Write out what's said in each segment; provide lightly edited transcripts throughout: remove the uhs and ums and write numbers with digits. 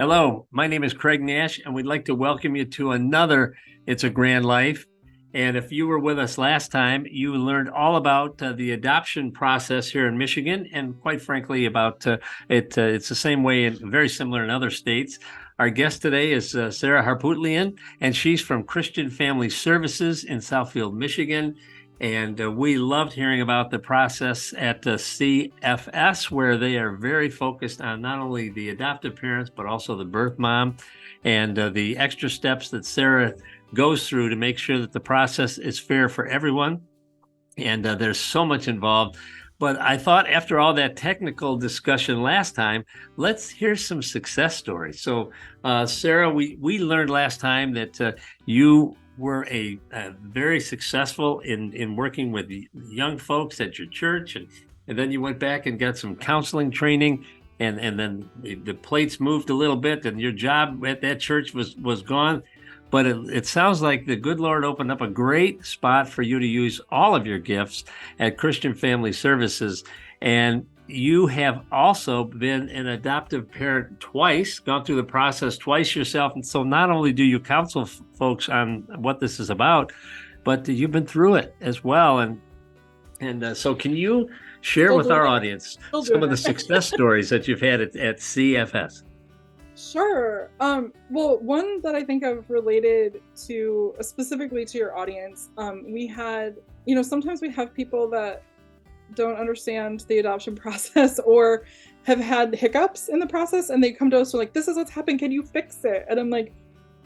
Hello, my name is Craig Nash, and we'd like to welcome you to another It's a Grand Life. And if you were with us last time, you learned all about the adoption process here in Michigan, and quite frankly, about it. It's the same way and very similar in other states. Our guest today is Sarah Harpootlian, and she's from Christian Family Services in Southfield, Michigan. And we loved hearing about the process at CFS, where they are very focused on not only the adoptive parents, but also the birth mom, and the extra steps that Sarah goes through to make sure that the process is fair for everyone. And there's so much involved. But I thought after all that technical discussion last time, let's hear some success stories. So, Sarah, we learned last time that you were a very successful in working with young folks at your church, and then you went back and got some counseling training, and then the plates moved a little bit, and your job at that church was gone. But it sounds like the good Lord opened up a great spot for you to use all of your gifts at Christian Family Services. And you have also been an adoptive parent twice, gone through the process twice yourself. And so not only do you counsel folks on what this is about, but you've been through it as well. And so can you share with our audience some of the success stories that you've had at CFS? Sure. Well, one that I think of related to specifically to your audience, we had, sometimes we have people that don't understand the adoption process or have had hiccups in the process, and they come to us and like, this is what's happened. Can you fix it? And I'm like,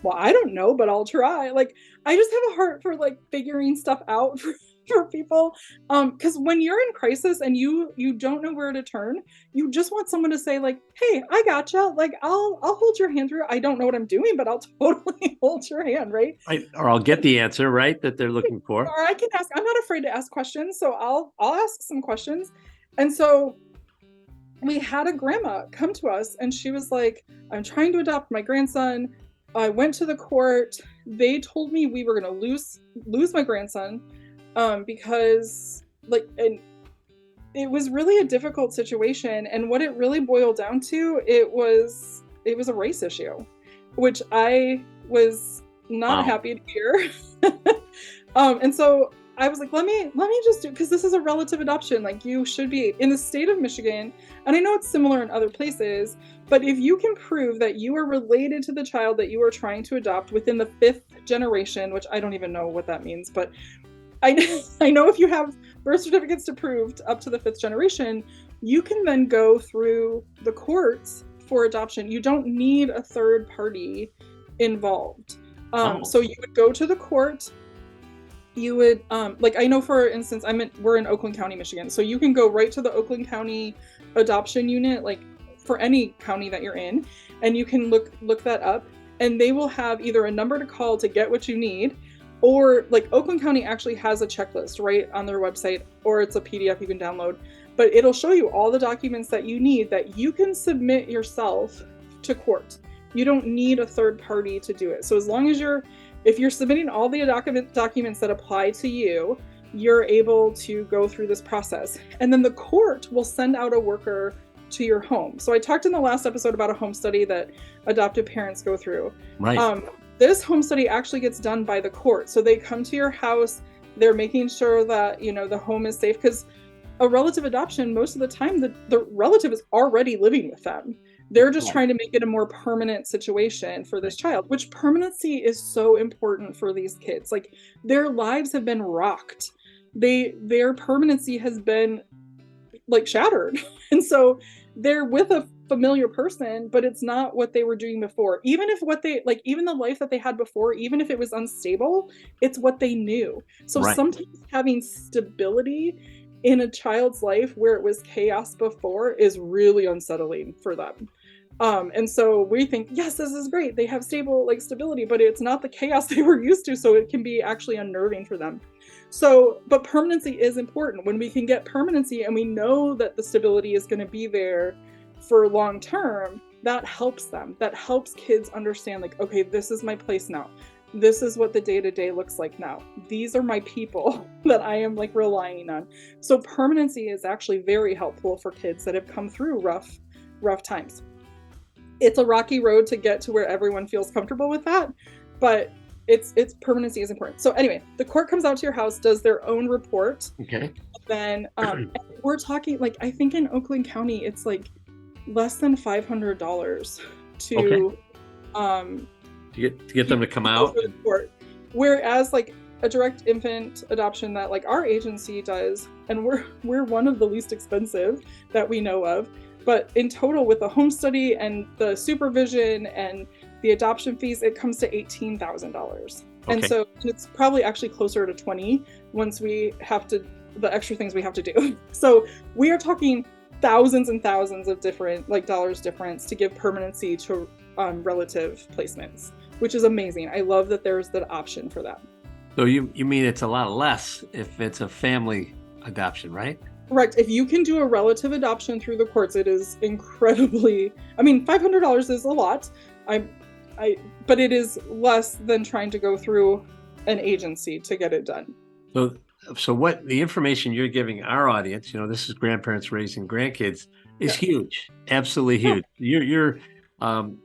well, I don't know, but I'll try. Like, I just have a heart for like figuring stuff out for people. Because when you're in crisis and you don't know where to turn, you just want someone to say like, hey, I gotcha. Like, I'll hold your hand through. I don't know what I'm doing, but I'll totally hold your hand, right? Or I'll get the answer, right, that they're looking for. Or I can ask. I'm not afraid to ask questions, so I'll ask some questions. And so we had a grandma come to us, and she was like, I'm trying to adopt my grandson. I went to the court. They told me we were going to lose my grandson because and it was really a difficult situation. And what it really boiled down to, it was a race issue, which I was not happy to hear. And so I was like, let me just do, because this is a relative adoption. Like, you should be in the state of Michigan. And I know it's similar in other places, but if you can prove that you are related to the child that you are trying to adopt within the 5th generation, which I don't even know what that means, but I know if you have birth certificates to prove up to the 5th generation, you can then go through the courts for adoption. You don't need a third party involved. So you would go to the court. You would, I know, for instance, we're in Oakland County, Michigan. So you can go right to the Oakland County adoption unit, like for any county that you're in, and you can look that up, and they will have either a number to call to get what you need, or like Oakland County actually has a checklist right on their website, or it's a PDF you can download, but it'll show you all the documents that you need that you can submit yourself to court. You don't need a third party to do it. So as long as if you're submitting all the documents that apply to you, you're able to go through this process. And then the court will send out a worker to your home. So I talked in the last episode about a home study that adoptive parents go through. Right. This home study actually gets done by the court. So they come to your house, they're making sure that, the home is safe, because a relative adoption, most of the time, the relative is already living with them. They're just trying to make it a more permanent situation for this child, which permanency is so important for these kids. Like, their lives have been rocked. Their permanency has been like shattered. And so they're with a familiar person, but it's not what they were doing before. Even if even the life that they had before, even if it was unstable, it's what they knew. So sometimes having stability in a child's life where it was chaos before is really unsettling for them. And so we think, yes, this is great. They have stability, but it's not the chaos they were used to. So it can be actually unnerving for them. So, but permanency is important. When we can get permanency and we know that the stability is going to be there for long term, that helps them. That helps kids understand, like, okay, this is my place now. This is what the day-to-day looks like now. These are my people that I am like relying on. So permanency is actually very helpful for kids that have come through rough times. It's a rocky road to get to where everyone feels comfortable with that, but it's permanency is important. So anyway, the court comes out to your house, does their own report. Okay. Then we're talking like, I think in Oakland County it's like less than $500 to get them to come out. The court. Whereas like a direct infant adoption that like our agency does, and we're one of the least expensive that we know of, but in total with the home study and the supervision and the adoption fees, it comes to $18,000. Okay. And so it's probably actually closer to 20 once we have to, the extra things we have to do. So we are talking thousands and thousands of different like dollars difference to give permanency to relative placements, which is amazing. I love that there's that option for that. So you mean it's a lot less if it's a family adoption, right? Correct. If you can do a relative adoption through the courts, it is incredibly, I mean, $500 is a lot. But it is less than trying to go through an agency to get it done. So what the information you're giving our audience, this is grandparents raising grandkids, is huge, absolutely huge. You're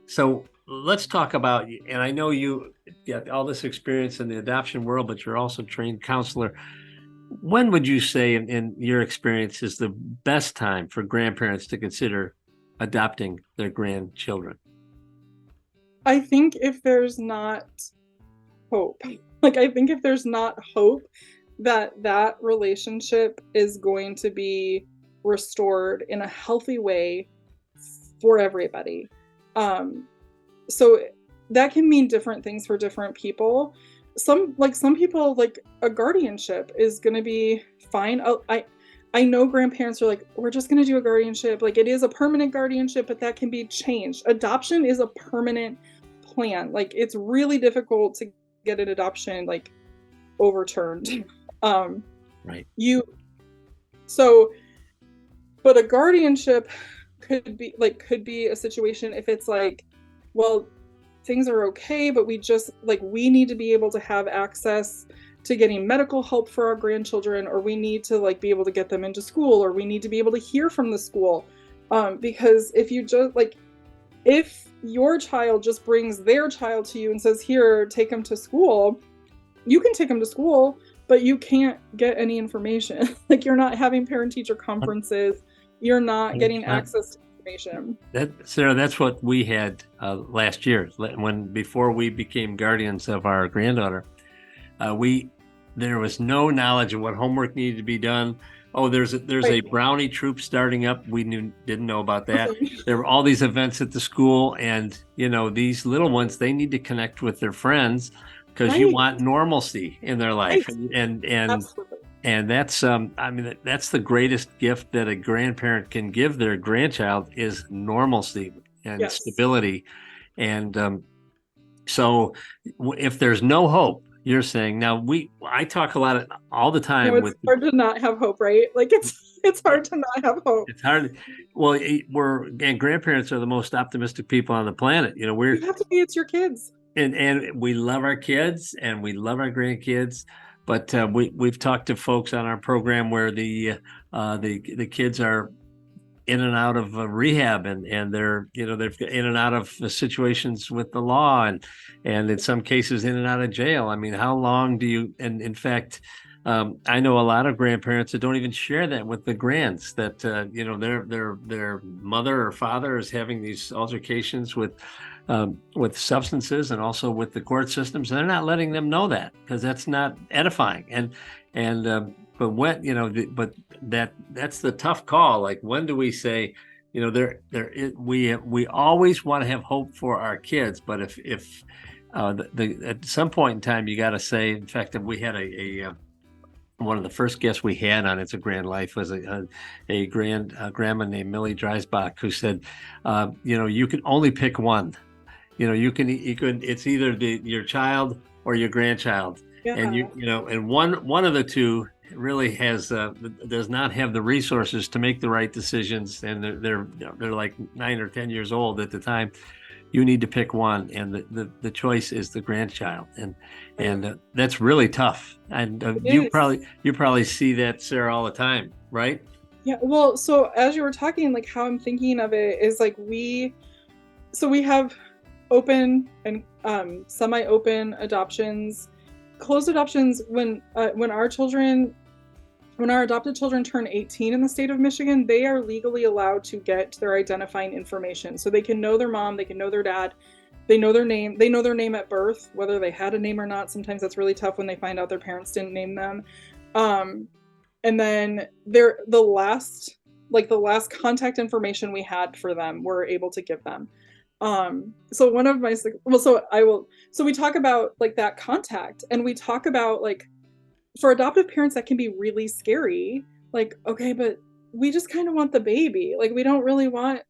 so let's talk about, and I know you got all this experience in the adoption world, but you're also a trained counselor. When would you say, in your experience, is the best time for grandparents to consider adopting their grandchildren? I think if there's not hope, I think if there's not hope that relationship is going to be restored in a healthy way for everybody. So that can mean different things for different people. Some people, like a guardianship is going to be fine. I know grandparents are like, we're just going to do a guardianship. Like it is a permanent guardianship, but that can be changed. Adoption is a permanent plan. Like it's really difficult to get an adoption like overturned. Right. But a guardianship could be a situation if it's like, well, things are okay, but we need to be able to have access to getting medical help for our grandchildren, or we need to like be able to get them into school, or we need to be able to hear from the school. Because if you just if your child just brings their child to you and says, here, take them to school, you can take them to school, but you can't get any information. Like you're not having parent-teacher conferences. You're not getting access to information. Sarah, that's what we had last year before we became guardians of our granddaughter. There was no knowledge of what homework needed to be done. Oh, there's a brownie troop starting up. We didn't know about that. There were all these events at the school, and these little ones, they need to connect with their friends because you want normalcy in their life, and Absolutely. And that's that's the greatest gift that a grandparent can give their grandchild is normalcy and stability. And so if there's no hope, you're saying now I talk a lot all the time. It's hard to not have hope, right? Like it's hard to not have hope. It's hard. Well, grandparents are the most optimistic people on the planet. You have to be, it's your kids. And we love our kids and we love our grandkids. But we've talked to folks on our program where the kids are in and out of rehab, and they're in and out of situations with the law, and in some cases in and out of jail. I mean, how long do you? And in fact, I know a lot of grandparents that don't even share that with the grands. That their mother or father is having these altercations with substances and also with the court systems. They're not letting them know that because that's not edifying. But that's the tough call. Like, when do we say, we always want to have hope for our kids, but if at some point in time you got to say. In fact, if we had one of the first guests we had on It's a Grand Life was a grandma named Millie Dreisbach, who said, you can only pick one. You can it's either your child or your grandchild, and and one of the two really does not have the resources to make the right decisions, and they're like 9 or 10 years old at the time. You need to pick one, and the choice is the grandchild, and that's really tough. And you probably see that, Sarah, all the time, right? Yeah. Well, so as you were talking, like how I'm thinking of it is like So we have open and semi-open adoptions, closed adoptions. When our adopted children turn 18 in the state of Michigan, they are legally allowed to get their identifying information. So they can know their mom, they can know their dad, they know their name at birth, whether they had a name or not. Sometimes that's really tough when they find out their parents didn't name them. And then the last contact information we had for them, we're able to give them. So one of my, so we talk about like that contact, and we talk about like, for adoptive parents, that can be really scary. Like, okay, but we just kind of want the baby. Like, we don't really want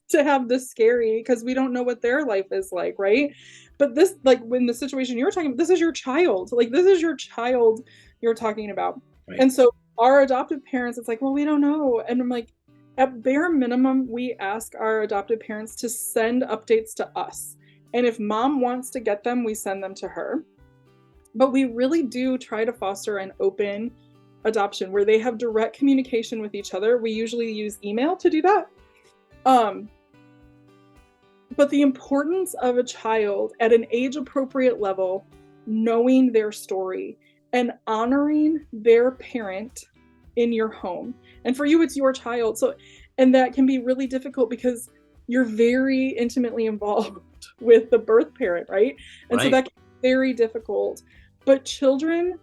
to have this scary because we don't know what their life is like, right? But this, like, when the situation you're talking about, this is your child. Like, this is your child you're talking about. Right. And so our adoptive parents, it's like, well, we don't know. And I'm like, at bare minimum, we ask our adoptive parents to send updates to us. And if mom wants to get them, we send them to her. But we really do try to foster an open adoption where they have direct communication with each other. We usually use email to do that. But the importance of a child at an age-appropriate level, knowing their story and honoring their parent in your home. And for you, it's your child. So, and that can be really difficult because you're very intimately involved with the birth parent, right? And so that can be very difficult. But children,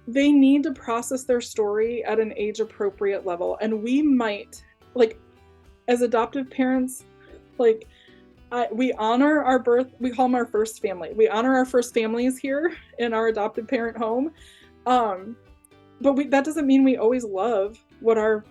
they need to process their story at an age-appropriate level. And we might, like, as adoptive parents, like, we honor our birth, we call them our first family. We honor our first families here in our adoptive parent home. But that doesn't mean we always love what our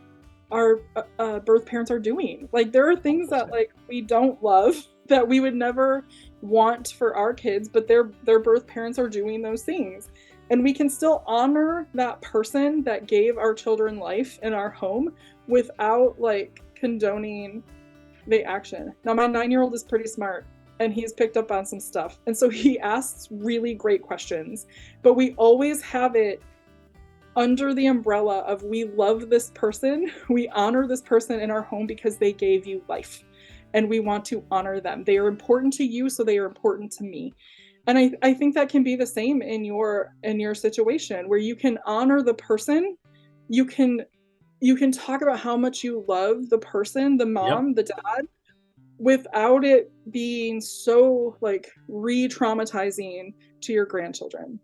birth parents are doing. Like, there are things that, like, we don't love that we would never want for our kids, but their birth parents are doing those things. And we can still honor that person that gave our children life in our home without, like, condoning the action. Now, my 9-year-old is pretty smart, and he's picked up on some stuff. And so he asks really great questions, but we always have it under the umbrella of, we love this person, we honor this person in our home because they gave you life, and we want to honor them. They are important to you, so they are important to me. And I think that can be the same in your situation, where you can honor the person. You can talk about how much you love the person, the mom, the dad, without it being so, like, re-traumatizing to your grandchildren.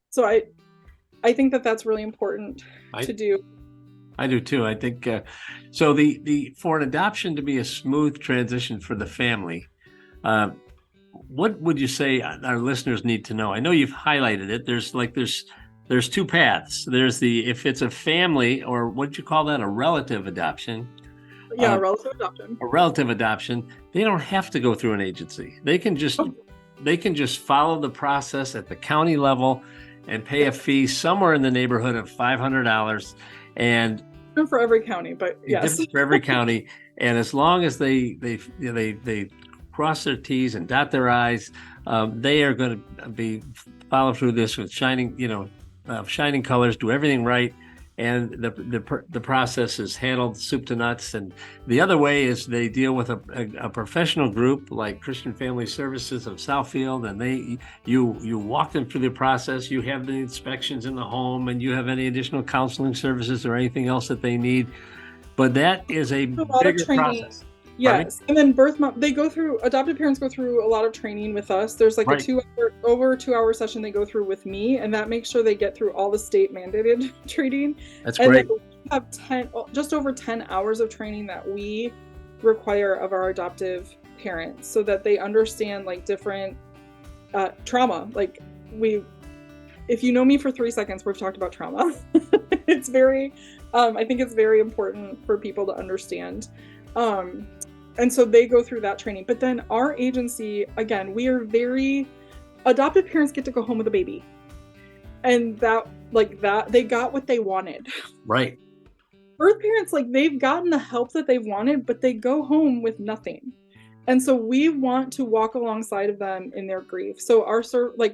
So I think that that's really important to do. I do too. I think so. For an adoption to be a smooth transition for the family, what would you say our listeners need to know? I know you've highlighted it. There's two paths. There's if it's a family, or what do you call that, a relative adoption? Yeah, a relative adoption. A relative adoption. They don't have to go through an agency. They can just follow the process at the county level and pay a fee somewhere in the neighborhood of $500. And for every county, but yes, for every county. And as long as they cross their T's and dot their I's, they are going to follow through this with shining colors, do everything right, and the process is handled soup to nuts. And the other way is they deal with a professional group like Christian Family Services of Southfield, and you walk them through the process. You have the inspections in the home, and you have any additional counseling services or anything else that they need. But that is a bigger process. Yes. And then adopted parents go through a lot of training with us. There's like over a 2-hour session they go through with me, and that makes sure they get through all the state mandated training. That's great. We have just over 10 hours of training that we require of our adoptive parents, so that they understand, like, different trauma. Like, if you know me for 3 seconds, we've talked about trauma. It's very, I think it's very important for people to understand. And so they go through that training. But then our agency, again, adoptive parents get to go home with a baby. And they got what they wanted. Right. Birth parents, like, they've gotten the help that they've wanted, but they go home with nothing. And so we want to walk alongside of them in their grief. So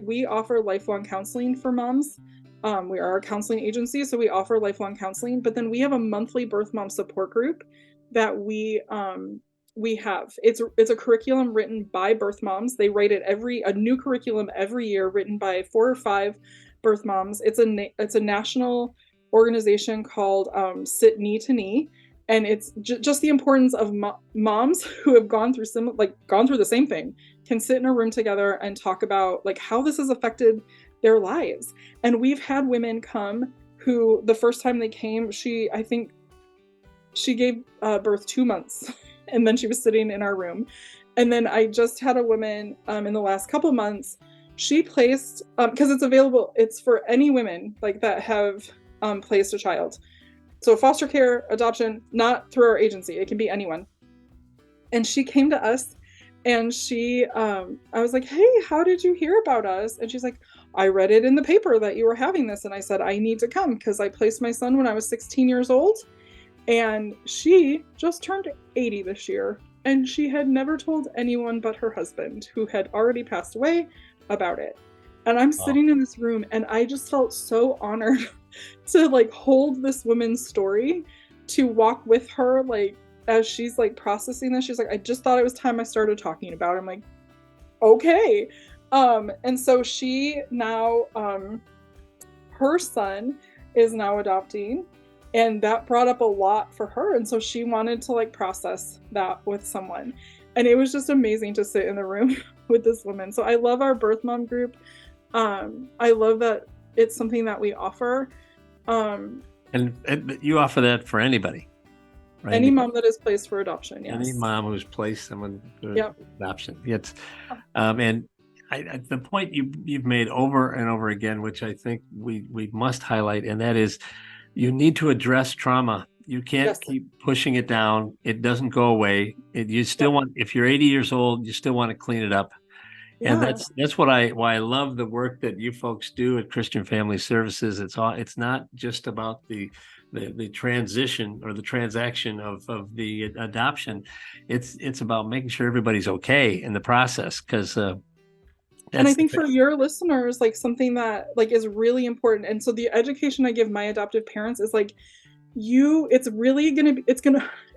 we offer lifelong counseling for moms. We are a counseling agency, so we offer lifelong counseling, but then we have a monthly birth mom support group that we have. It's a curriculum written by birth moms. They write it a new curriculum every year, written by 4 or 5 birth moms. It's a national organization called Sit Knee to Knee, and it's just the importance of moms who have gone through the same thing can sit in a room together and talk about like how this has affected their lives. And we've had women come who the first time they came, I think she gave birth 2 months and then she was sitting in our room. And then I just had a woman in the last couple months. She placed, because it's available, it's for any women like that have placed a child. So foster care, adoption, not through our agency. It can be anyone. And she came to us and I was like, hey, how did you hear about us? And she's like, I read it in the paper that you were having this. And I said, I need to come because I placed my son when I was 16 years old. And she just turned 80 this year. And she had never told anyone but her husband, who had already passed away, about it. And I'm sitting in this room and I just felt so honored to like hold this woman's story, to walk with her, like as she's like processing this. She's like, I just thought it was time I started talking about it. I'm like, okay. And so she now, her son is now adopting, and that brought up a lot for her. And so she wanted to like process that with someone. And it was just amazing to sit in the room with this woman. So I love our birth mom group. I love that it's something that we offer. And you offer that for anybody, right? Any mom that is placed for adoption, yes. Any mom who's placed someone for adoption. It's, and the point you've made over and over again, which I think we must highlight, and that is, you need to address trauma. You can't keep pushing it down. It doesn't go away. You still want, if you're 80 years old, you still want to clean it up. And that's why I love the work that you folks do at Christian Family Services. It's not just about the transition or the transaction of the adoption. It's about making sure everybody's okay in the process, because and I think for your listeners, like something that like is really important. And so the education I give my adoptive parents is like, it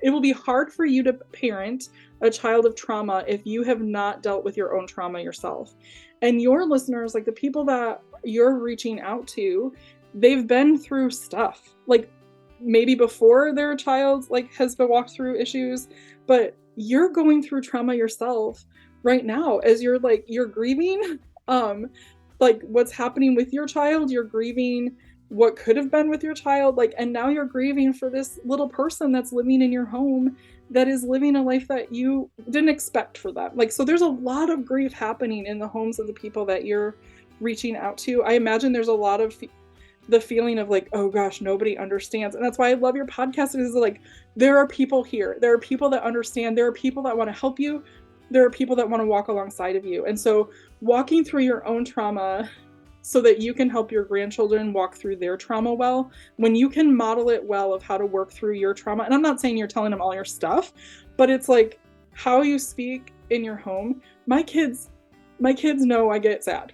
will be hard for you to parent a child of trauma if you have not dealt with your own trauma yourself. And your listeners, like the people that you're reaching out to, they've been through stuff, like maybe before their child like has been walked through issues, but you're going through trauma yourself right now as you're grieving like what's happening with your child. You're grieving what could have been with your child, like, and now you're grieving for this little person that's living in your home, that is living a life that you didn't expect for them. Like, so there's a lot of grief happening in the homes of the people that you're reaching out to. I imagine there's a lot of the feeling of like, oh gosh, nobody understands. And that's why I love your podcast, is like, there are people here. There are people that understand. There are people that want to help you. There are people that want to walk alongside of you. And so walking through your own trauma so that you can help your grandchildren walk through their trauma well, when you can model it well of how to work through your trauma. And I'm not saying you're telling them all your stuff, but it's like how you speak in your home. My kids know I get sad.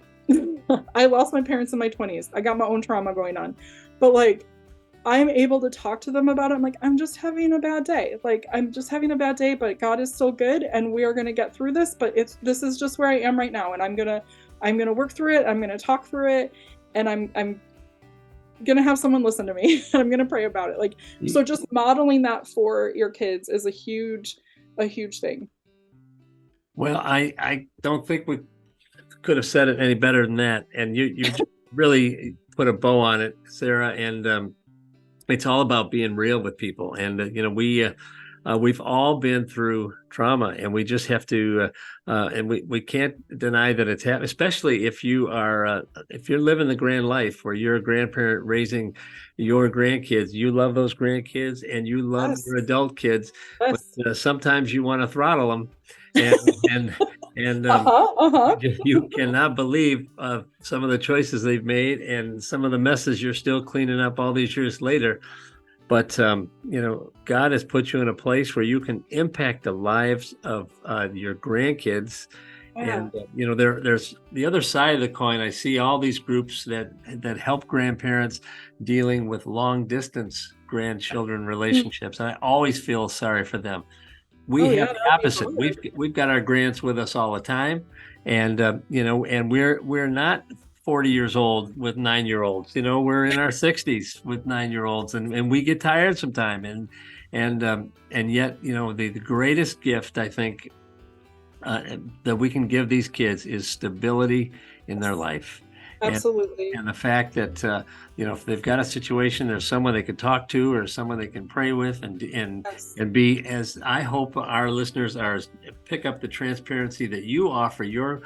I lost my parents in my 20s. I got my own trauma going on, but like, I'm able to talk to them about it. I'm like, I'm just having a bad day. Like, I'm just having a bad day, but God is still good and we are going to get through this. But this is just where I am right now. And I'm going to work through it. I'm going to talk through it, and I'm going to have someone listen to me, and I'm going to pray about it. Like, so just modeling that for your kids is a huge thing. Well, I don't think we could have said it any better than that. And you really put a bow on it, Sarah. And it's all about being real with people. And, we've all been through trauma, and we just have to, and we can't deny that it's happening, especially if you're living the grand life where you're a grandparent raising your grandkids. You love those grandkids and you love your adult kids, but sometimes you want to throttle them. And you cannot believe some of the choices they've made and some of the messes you're still cleaning up all these years later. But, God has put you in a place where you can impact the lives of your grandkids Yeah. And there's the other side of the coin. I see all these groups that help grandparents dealing with long distance grandchildren relationships, and I always feel sorry for them. We Oh yeah, have that the would be opposite. hard. We've got our grands with us all the time, and and we're not 40 years old with 9-year-olds. We're in our 60s with 9-year-olds, and we get tired sometime. And yet, the greatest gift I think that we can give these kids is stability in their life. And Absolutely. and the fact that if they've got a situation, there's someone they can talk to or someone they can pray with, Yes. and be, as I hope our listeners are, pick up the transparency that you offer your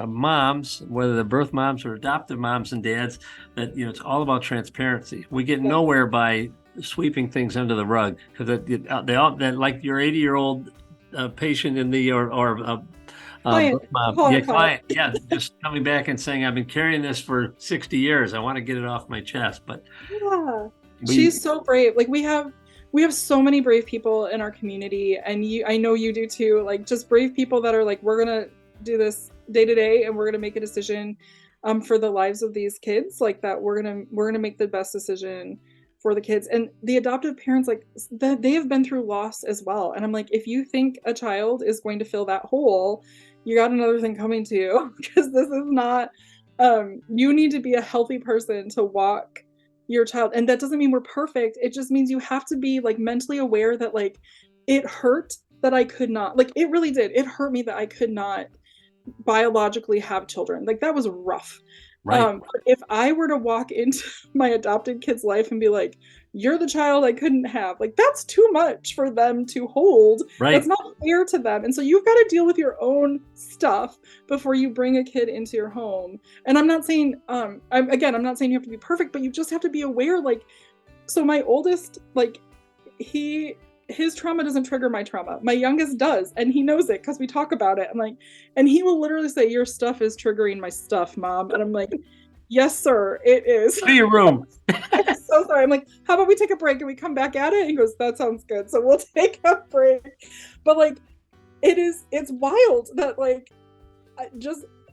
moms, whether they're birth moms or adoptive moms and dads, that it's all about transparency. We get Yeah. nowhere by sweeping things under the rug, because they all, that, like your 80-year-old patient in the or Client. mom, Call yeah, it a client. client, yeah, just coming back and saying, I've been carrying this for 60 years. I want to get it off my chest. But Yeah. we, She's so brave. Like we have so many brave people in our community, and I know you do too. Like just brave people that are like, we're gonna do this day to day, and we're gonna make a decision for the lives of these kids. Like that, we're gonna make the best decision for the kids. And the adoptive parents, like they have been through loss as well. And I'm like, if you think a child is going to fill that hole, you got another thing coming to you, because this is not. You need to be a healthy person to walk your child, and that doesn't mean we're perfect. It just means you have to be like mentally aware that like it hurt that I could not, like it really did, it hurt me that I could not biologically have children. Like that was rough. right, If I were to walk into my adopted kid's life and be like, you're the child I couldn't have, like that's too much for them to hold. That's right, not fair to them. And so you've got to deal with your own stuff before you bring a kid into your home. And I'm not saying I'm not saying you have to be perfect, but you just have to be aware. Like, so my oldest, like his trauma doesn't trigger my trauma. My youngest does, and he knows it because we talk about it. I'm like, and he will literally say, your stuff is triggering my stuff, Mom. And I'm like, yes, sir, it is. to your room. I'm so sorry. I'm like, how about we take a break and we come back at it? And he goes, that sounds good. So we'll take a break. But like, it's wild that like,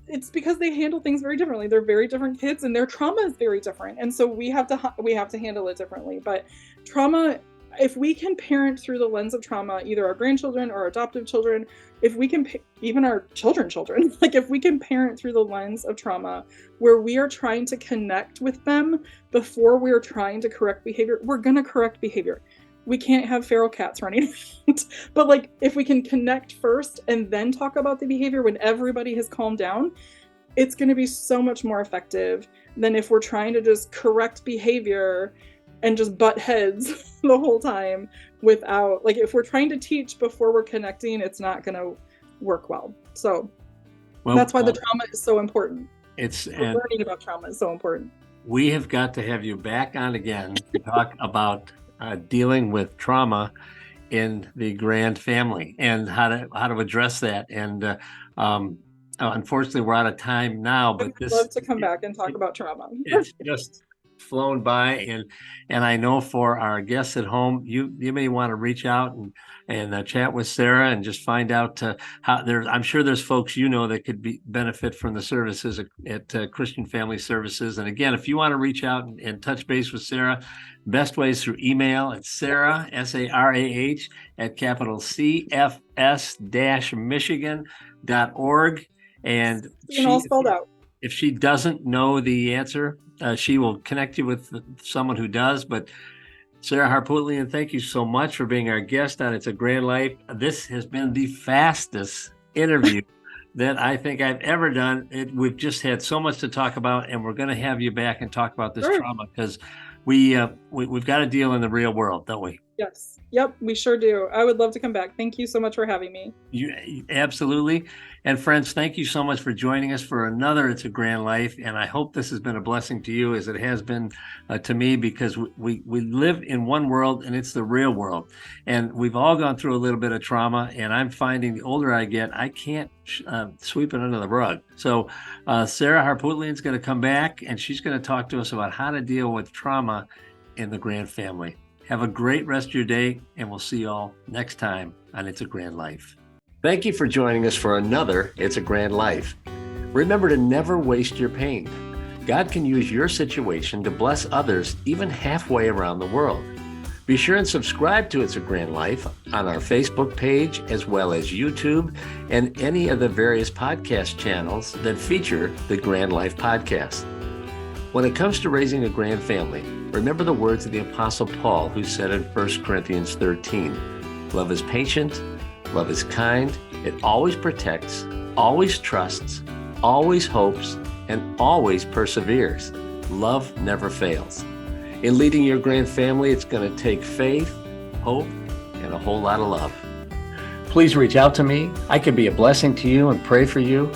it's because they handle things very differently. They're very different kids, and their trauma is very different. And so we have to handle it differently. But trauma, if we can parent through the lens of trauma, either our grandchildren or adoptive children, if we can, even our children, like if we can parent through the lens of trauma, where we are trying to connect with them before we're trying to correct behavior, we're going to correct behavior. We can't have feral cats running around. But like, if we can connect first and then talk about the behavior when everybody has calmed down, it's going to be so much more effective than if we're trying to just correct behavior and just butt heads the whole time without, like, if we're trying to teach before we're connecting, it's not going to work well. So that's why the trauma is so important. Learning about trauma is so important. We have got to have you back on again to talk about dealing with trauma in the grand family and how to address that. And unfortunately, we're out of time now. But I'd love to come back and talk about trauma. It's just flown by, and I know for our guests at home, you may want to reach out and chat with Sarah and just find out how there. I'm sure there's folks that could benefit from the services at Christian Family Services. And again, if you want to reach out and touch base with Sarah, best ways through email at Sarah, SARAH, at capital CFS-Michigan.org. And all spelled out. If she doesn't know the answer, she will connect you with someone who does. But Sarah Harpootlian, thank you so much for being our guest on It's a Grand Life. This has been the fastest interview that I think I've ever done. We've just had so much to talk about, and we're going to have you back and talk about this trauma, because we've got to deal in the real world, don't we? Yes. Yep, we sure do. I would love to come back. Thank you so much for having me. You absolutely. And friends, thank you so much for joining us for another It's a Grand Life. And I hope this has been a blessing to you, as it has been to me, because we live in one world, and it's the real world. And we've all gone through a little bit of trauma, and I'm finding the older I get, I can't sweep it under the rug. So Sarah Harpootlian is going to come back, and she's going to talk to us about how to deal with trauma in the grand family. Have a great rest of your day, and we'll see you all next time on It's a Grand Life. Thank you for joining us for another It's a Grand Life. Remember to never waste your pain. God can use your situation to bless others even halfway around the world. Be sure and subscribe to It's a Grand Life on our Facebook page, as well as YouTube and any of the various podcast channels that feature the Grand Life podcast. When it comes to raising a grand family, remember the words of the Apostle Paul, who said in 1 Corinthians 13, "Love is patient, love is kind, it always protects, always trusts, always hopes, and always perseveres. Love never fails." In leading your grand family, it's going to take faith, hope, and a whole lot of love. Please reach out to me. I can be a blessing to you and pray for you,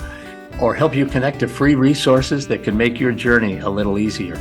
or help you connect to free resources that can make your journey a little easier.